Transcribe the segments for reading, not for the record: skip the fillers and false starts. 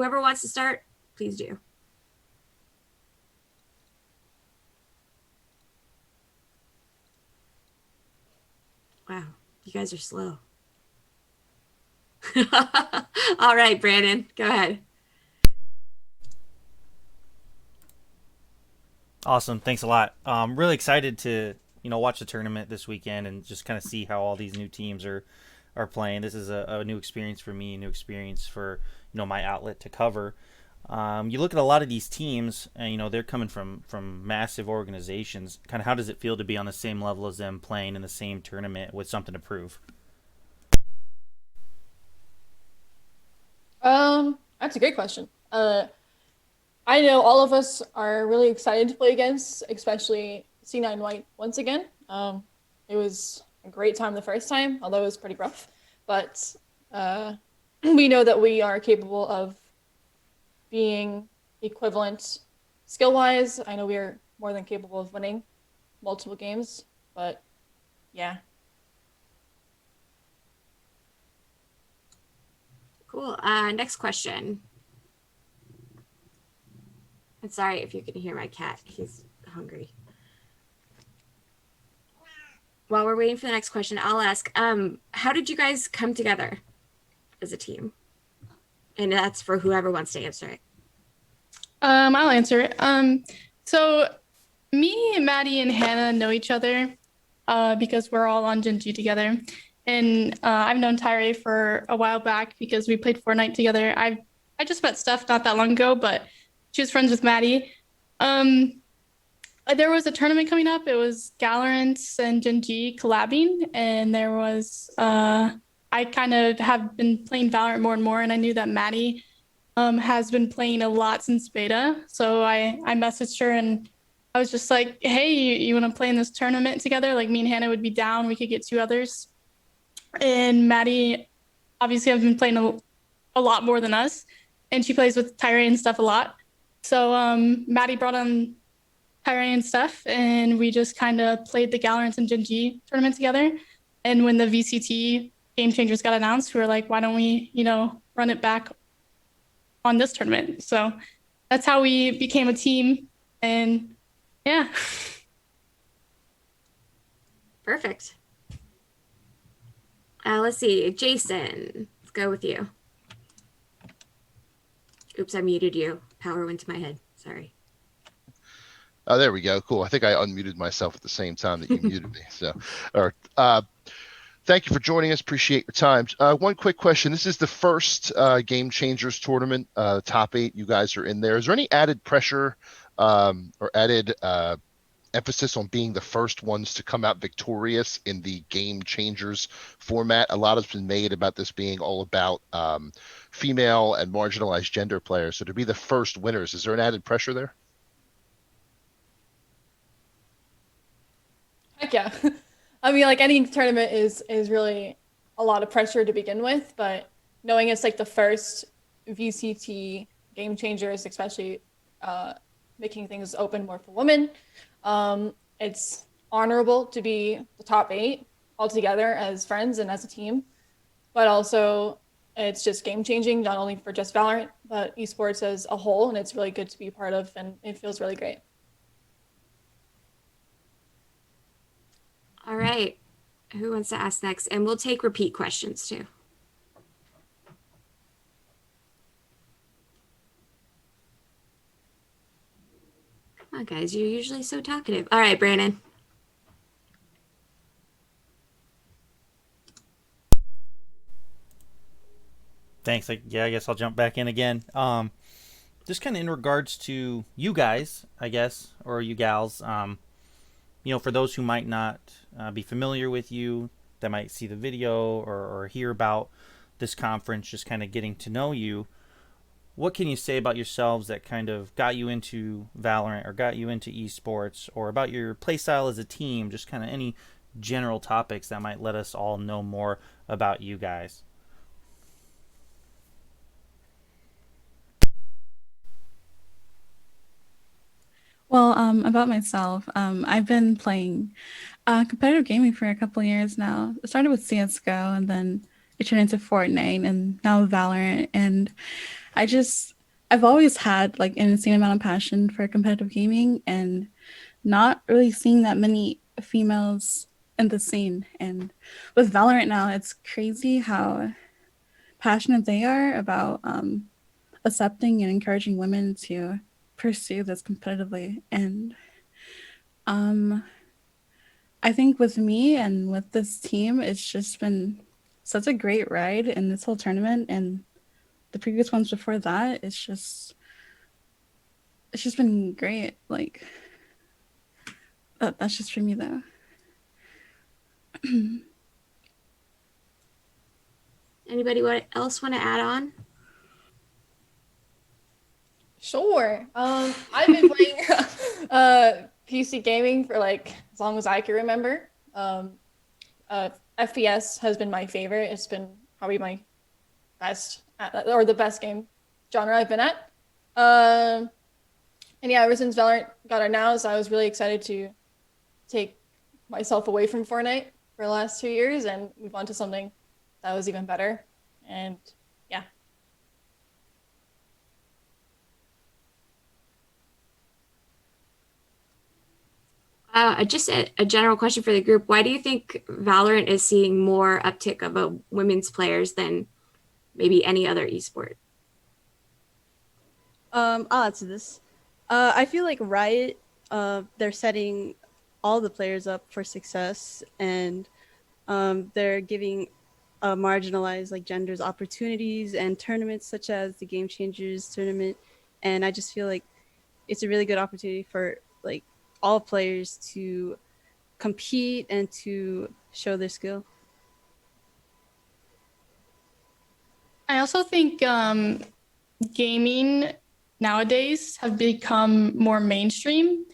whoever wants to start, please do. Wow, you guys are slow. All right, Brandon, go ahead. Awesome. Thanks a lot. Really excited to watch the tournament this weekend and just kind of see how all these new teams are playing. This is a new experience for me, a new experience for my outlet to cover. You look at a lot of these teams, and they're coming from massive organizations. Kind of how does it feel to be on the same level as them, playing in the same tournament with something to prove? That's a great question. I know all of us are really excited to play against, especially C9 White once again. It was a great time the first time, although it was pretty rough. But we know that we are capable of being equivalent skill-wise. I know we are more than capable of winning multiple games, but yeah. Cool. Next question. I'm sorry if you can hear my cat. He's hungry. While we're waiting for the next question, I'll ask, how did you guys come together as a team? And that's for whoever wants to answer it. I'll answer it. So me, Maddie, and Hannah know each other because we're all on Gen G together. And I've known Tyre for a while back because we played Fortnite together. I just met Steph not that long ago, but she was friends with Maddie. Um, there was a tournament coming up. It was Galorant and Gen G collabing, and there was I kind of have been playing Valorant more and more, and I knew that Maddie has been playing a lot since beta. So I messaged her and I was just like, hey, you want to play in this tournament together? Like me and Hannah would be down. We could get two others. And Maddie obviously has been playing a lot more than us, and she plays with Tyre and stuff a lot. So Maddie brought on Tyre and stuff, and we just kind of played the Galorant and Gen G tournament together. And when the VCT Game Changers got announced, we were like, why don't we, run it back on this tournament? So that's how we became a team. And yeah. Perfect. Let's see. Jason, let's go with you. Oops, I muted you. Power went to my head. Sorry. Oh, there we go. Cool. I think I unmuted myself at the same time that you muted me. So, all right. Thank you for joining us. Appreciate your time. One quick question. This is the first Game Changers tournament, top 8. You guys are in there. Is there any added pressure or added emphasis on being the first ones to come out victorious in the Game Changers format? A lot has been made about this being all about female and marginalized gender players. So to be the first winners, is there an added pressure there? Heck yeah. I mean, like any tournament is really a lot of pressure to begin with, but knowing it's like the first VCT Game Changers, especially making things open more for women, it's honorable to be the top 8 all together as friends and as a team, but also it's just game changing, not only for just Valorant, but esports as a whole, and it's really good to be a part of, and it feels really great. All right. Who wants to ask next? And we'll take repeat questions too. Come on, guys. You're usually so talkative. All right, Brandon. Thanks. Yeah, I guess I'll jump back in again. Just kind of in regards to you guys, I guess, or you gals. For those who might not be familiar with you, that might see the video or hear about this conference, just kind of getting to know you. What can you say about yourselves that kind of got you into Valorant or got you into esports, or about your playstyle as a team? Just kind of any general topics that might let us all know more about you guys. Well, about myself, I've been playing competitive gaming for a couple years now. I started with CSGO and then it turned into Fortnite and now Valorant. And I've always had like an insane amount of passion for competitive gaming and not really seeing that many females in the scene. And with Valorant now, it's crazy how passionate they are about accepting and encouraging women to pursue this competitively. And um, I think with me and with this team, it's just been such a great ride in this whole tournament and the previous ones before that. It's just been great. Like that's just for me though. Anybody else want to add on? Sure. I've been playing PC gaming for like as long as I can remember. FPS has been my favorite. It's been probably my best or the best game genre I've been at. And yeah, ever since Valorant got announced, I was really excited to take myself away from Fortnite for the last 2 years and move on to something that was even better. And yeah. Just a general question for the group. Why do you think Valorant is seeing more uptick of women's players than maybe any other esport? I'll answer this. I feel like Riot, they're setting all the players up for success, and they're giving marginalized like genders opportunities and tournaments such as the Game Changers tournament. And I just feel like it's a really good opportunity for like all players to compete and to show their skill. I also think gaming nowadays have become more mainstream.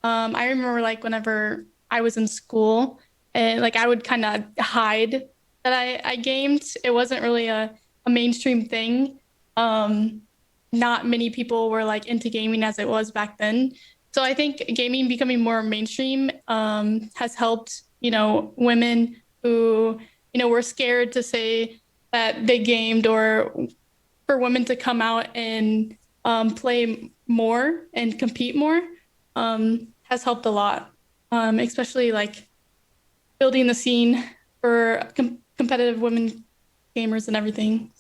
I remember like whenever I was in school, and like I would kind of hide that I gamed. It wasn't really a mainstream thing. Not many people were like into gaming as it was back then. So I think gaming becoming more mainstream has helped, women who, were scared to say that they gamed, or for women to come out and play more and compete more has helped a lot, especially like building the scene for competitive women gamers and everything.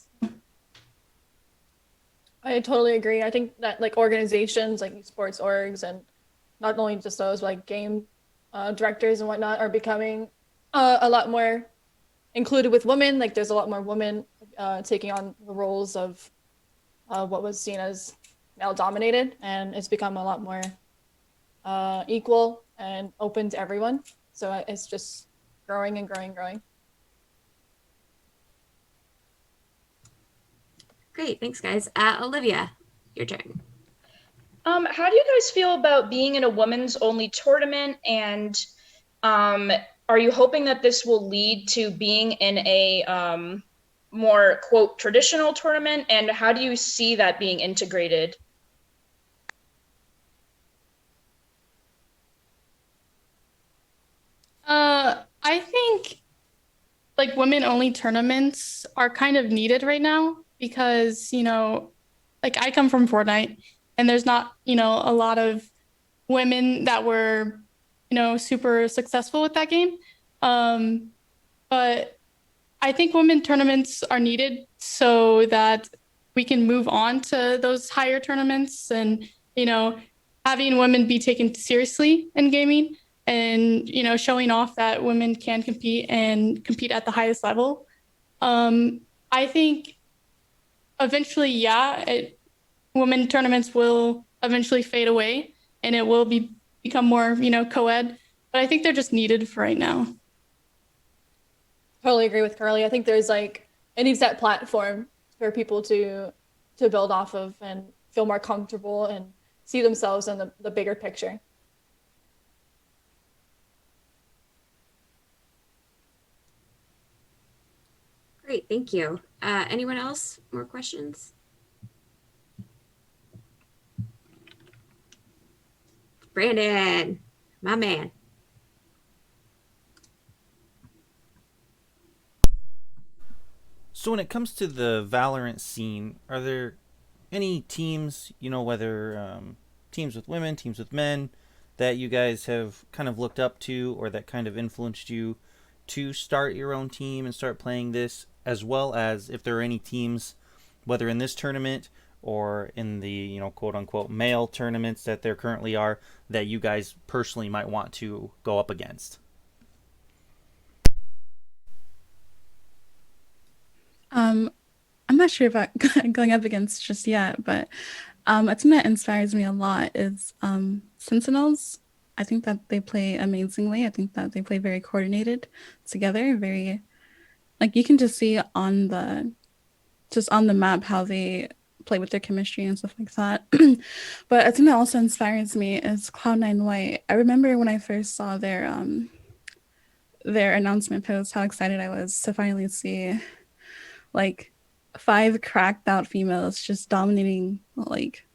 I totally agree. I think that like organizations like sports orgs and not only just those, but like game directors and whatnot are becoming a lot more included with women. Like there's a lot more women taking on the roles of what was seen as male dominated, and it's become a lot more equal and open to everyone. So it's just growing and growing and growing. Great, thanks guys. Olivia, your turn. How do you guys feel about being in a women's only tournament, and are you hoping that this will lead to being in a more quote traditional tournament, and how do you see that being integrated? I think like women only tournaments are kind of needed right now because, like I come from Fortnite and there's not, a lot of women that were, super successful with that game. But I think women tournaments are needed so that we can move on to those higher tournaments and, having women be taken seriously in gaming and, showing off that women can compete and compete at the highest level. I think eventually, women tournaments will eventually fade away and it will become more, co-ed, but I think they're just needed for right now. Totally agree with Carly. I think there's like it needs that platform for people to build off of and feel more comfortable and see themselves in the bigger picture. Great, thank you. Anyone else? More questions? Brandon, my man. So when it comes to the Valorant scene, are there any teams, whether teams with women, teams with men, that you guys have kind of looked up to or that kind of influenced you to start your own team and start playing this, as well as if there are any teams, whether in this tournament or in the, quote unquote male tournaments that there currently are, that you guys personally might want to go up against? I'm not sure about going up against just yet, but a team that inspires me a lot is Sentinels. I think that they play amazingly. I think that they play very coordinated together, very like you can just see on the map how they play with their chemistry and stuff like that. But a team that also inspires me is Cloud9 White. I remember when I first saw their announcement post, how excited I was to finally see like 5 cracked out females just dominating like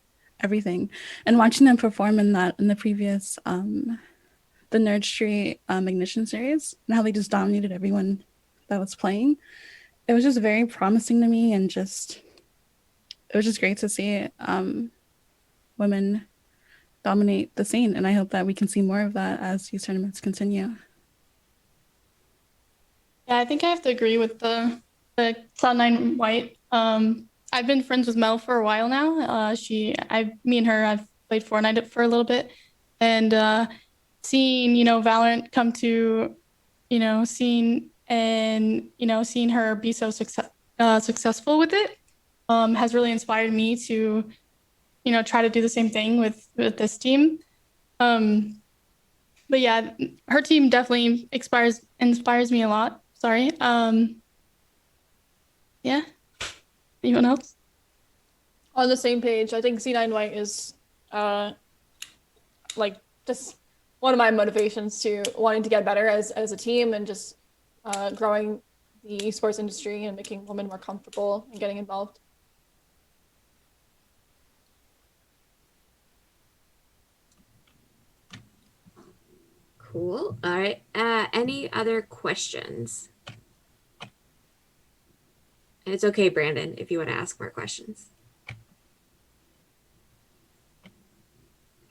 everything, and watching them perform in the previous the Nerd Street Ignition series, and how they just dominated everyone that was playing. It was just very promising to me, and it was just great to see women dominate the scene, and I hope that we can see more of that as these tournaments continue. Yeah, I think I have to agree with the Cloud9 White. I've been friends with Mel for a while now. Me and her, I've played Fortnite for a little bit, and seeing Valorant come to, seeing her be so successful with it, has really inspired me to, try to do the same thing with this team. But yeah, her team definitely inspires me a lot. Sorry. Yeah. Anyone else? On the same page, I think C9 White is like just one of my motivations to wanting to get better as a team, and just growing the esports industry and making women more comfortable and getting involved. Cool. All right. Any other questions? And it's okay, Brandon, if you want to ask more questions.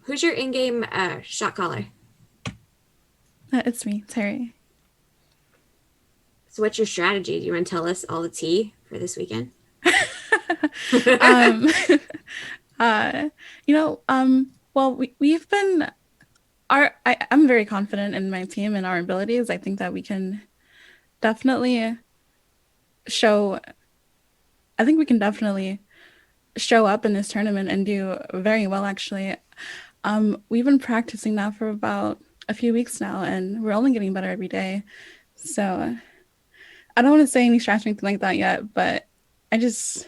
Who's your in-game shot caller? It's me, Terry. So what's your strategy? Do you want to tell us all the tea for this weekend? Well, we've been I'm very confident in my team and our abilities. I think that we can definitely show up in this tournament and do very well, actually. We've been practicing now for about a few weeks now, and we're only getting better every day. So I don't want to say any strategy or anything like that yet, but I just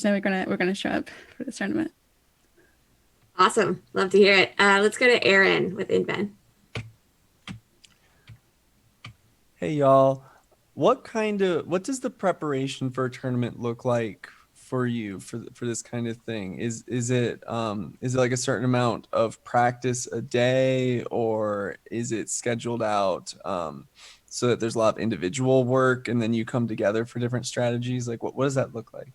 know we're gonna show up for this tournament. Awesome. Love to hear it. Let's go to Aaron with InBen. Hey y'all. What does the preparation for a tournament look like for you for this kind of thing? Is it like a certain amount of practice a day, or is it scheduled out so that there's a lot of individual work and then you come together for different strategies? Like what does that look like?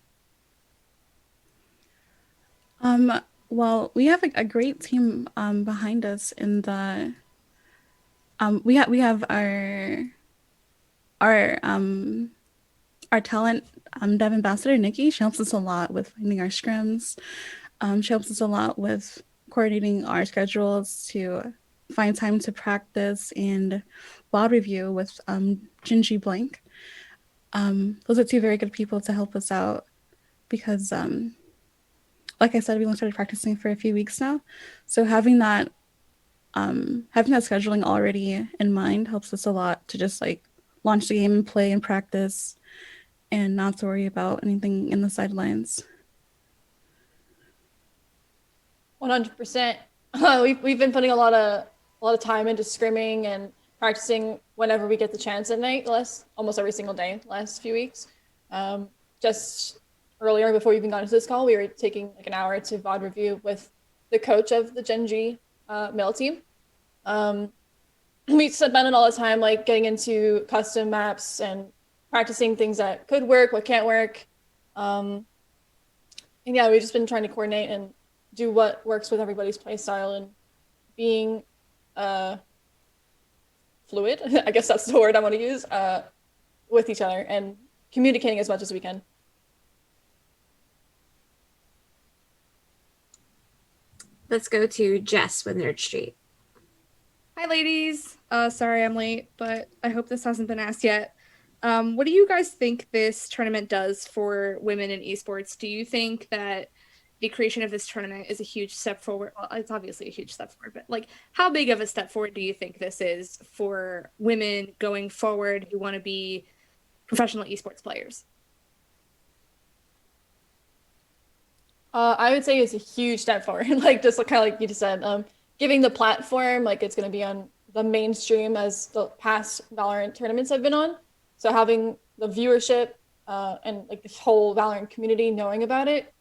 Well, we have a great team behind us in the we have our talent dev ambassador Nikki. She helps us a lot with finding our scrims. She helps us a lot with coordinating our schedules to find time to practice and WOD review with Gingy Blank. Those are 2 very good people to help us out, because like I said, we only started practicing for a few weeks now. So having that scheduling already in mind helps us a lot to just like launch the game and play and practice, and not to worry about anything in the sidelines. 100%. We've been putting a lot of time into scrimming and practicing whenever we get the chance at night, almost every single day last few weeks. Just earlier, before we even got into this call, we were taking like an hour to VOD review with the coach of the Gen G male team. We spent a lot of time like getting into custom maps and practicing things that could work, what can't work. And yeah, we've just been trying to coordinate and do what works with everybody's play style and being fluid. I guess that's the word I want to use with each other and communicating as much as we can. Let's go to Jess with Nerd Street. Hi, ladies. Sorry I'm late, but I hope this hasn't been asked yet. What do you guys think this tournament does for women in esports? Do you think that the creation of this tournament is a huge step forward? Well, it's obviously a huge step forward, but like, how big of a step forward do you think this is for women going forward who want to be professional esports players? I would say it's a huge step forward. Like just kind of like you just said, giving the platform, like it's going to be on the mainstream as the past Valorant tournaments have been on. So having the viewership and like the whole Valorant community knowing about it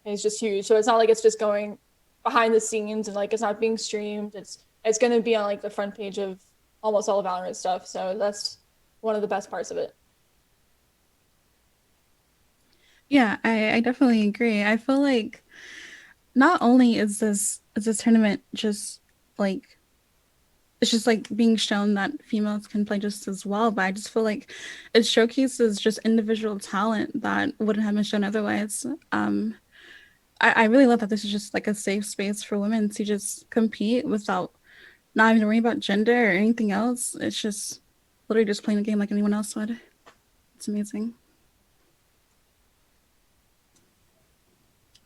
is just huge. So it's not like it's just going behind the scenes and like it's not being streamed. It's going to be on like the front page of almost all the Valorant stuff. So that's one of the best parts of it. Yeah, I definitely agree. I feel like not only is this tournament just like it's just like being shown that females can play just as well, but I just feel like it showcases just individual talent that wouldn't have been shown otherwise. I really love that this is just like a safe space for women to just compete without not having to worry about gender or anything else. It's just literally just playing the game like anyone else would. It's amazing.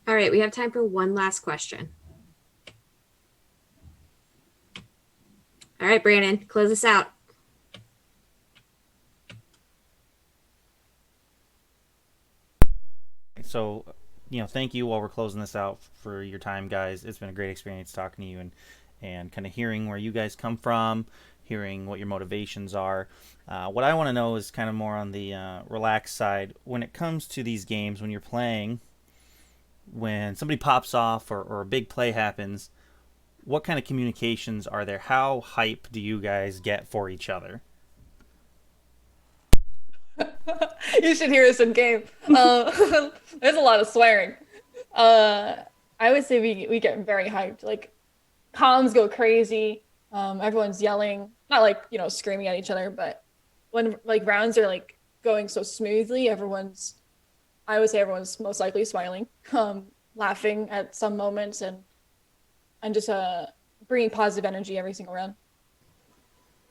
All right, we have time for one last question. All right, Brandon, close us out. So, thank you while we're closing this out for your time, guys. It's been a great experience talking to you and kind of hearing where you guys come from, hearing what your motivations are. What I want to know is kind of more on the relaxed side. When it comes to these games, when you're playing, when somebody pops off or a big play happens, what kind of communications are there? How hype do you guys get for each other? You should hear us in game. There's a lot of swearing. I would say we get very hyped. Like comms go crazy. Everyone's yelling, not like screaming at each other, but when like rounds are like going so smoothly, I would say everyone's most likely smiling, laughing at some moments, and just bringing positive energy every single round.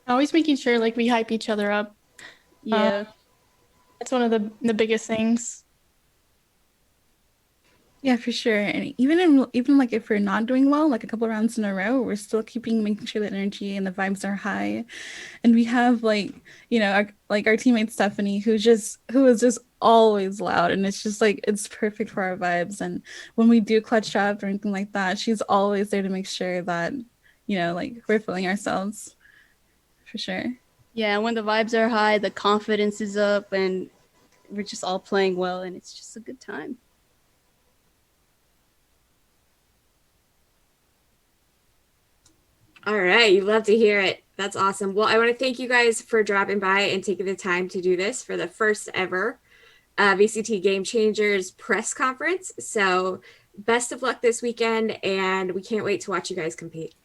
Always making sure like we hype each other up. Yeah. That's one of the biggest things. Yeah, for sure. And even like if we're not doing well, like a couple rounds in a row, we're still making sure the energy and the vibes are high. And we have like, our teammate Stephanie, who is just always loud, and it's just like it's perfect for our vibes. And when we do clutch up or anything like that, she's always there to make sure that, like we're feeling ourselves. For sure. Yeah, when the vibes are high, the confidence is up, and we're just all playing well, and it's just a good time. All right, you love to hear it. That's awesome. Well, I want to thank you guys for dropping by and taking the time to do this for the first ever VCT Game Changers press conference. So best of luck this weekend, and we can't wait to watch you guys compete.